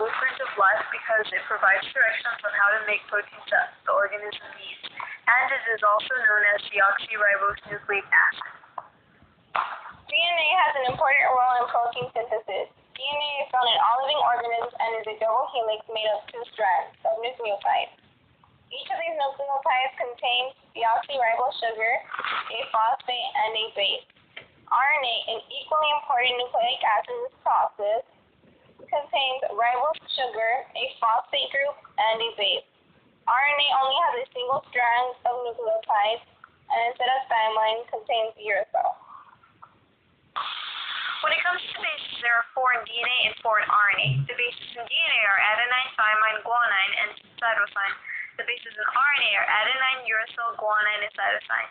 blueprint of life because it provides directions on how to make proteins that the organism needs, and it is also known as deoxyribonucleic acid. DNA has an important role in protein synthesis. DNA is found in all living organisms and is a double helix made of two strands of nucleotides. Each of these nucleotides contains deoxyribose sugar, a phosphate, and a base. RNA, an equally important nucleic acid in this process, contains ribose sugar, a phosphate group, and a base. RNA only has a single strand of nucleotides, and instead of thymine, contains uracil. When it comes to bases, there are 4 in DNA and 4 in RNA. The bases in DNA are adenine, thymine, guanine, and cytosine. The bases in RNA are adenine, uracil, guanine, and cytosine.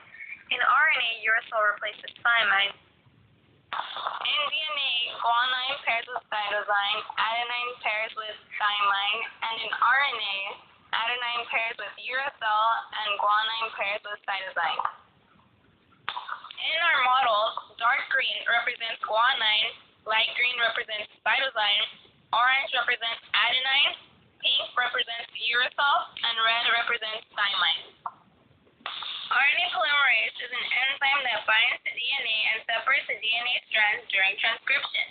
In RNA, uracil replaces thymine. In DNA, guanine pairs with cytosine, adenine pairs with thymine, and in RNA, adenine pairs with uracil, and guanine pairs with cytosine. In our models, dark green represents guanine, light green represents cytosine, orange represents adenine, pink represents uracil, and red represents thymine. RNA polymerase is an enzyme that binds to DNA and separates the DNA strands during transcription.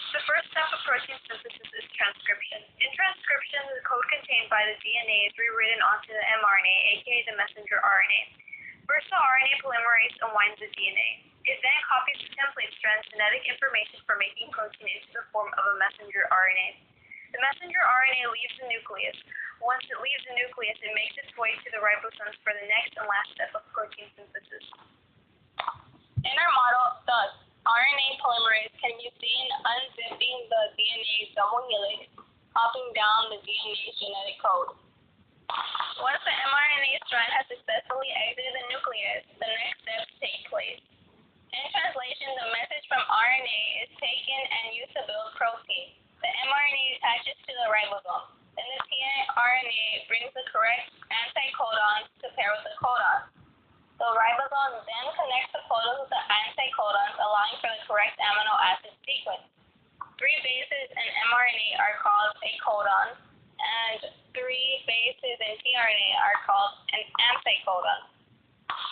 The first step of protein synthesis is transcription. In transcription, the code contained by the DNA is rewritten onto the mRNA, aka the messenger RNA. First, the RNA polymerase unwinds the DNA. It then copies the template strand's genetic information for making protein into the form of a messenger RNA. The messenger RNA leaves the nucleus. Once it leaves the nucleus, it makes its way to the ribosomes for the next and last step of protein synthesis. In our model, thus, RNA polymerase can be seen unzipping the DNA double helix, hopping down the DNA's genetic code. Once the mRNA strand has successfully exited the nucleus, the next steps take place. In translation, the message from RNA is taken and used to build protein. The mRNA attaches to the ribosome. Then the tRNA brings the correct anticodons to pair with the codons. The ribosome then connects the codons with the anticodons, allowing for the correct amino acid sequence. 3 bases in mRNA are called a codon, and 3 bases in tRNA are called an anticodon.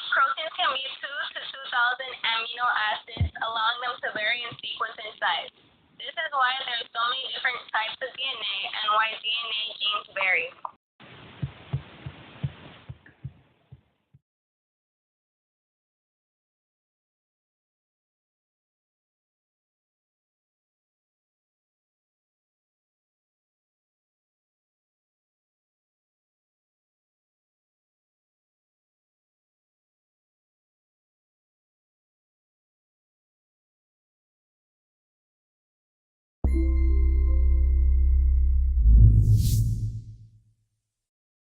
Proteins can be 2 to 2,000 amino acids, allowing them to vary in sequence and size. This is why there are so many different types of DNA and why DNA genes vary.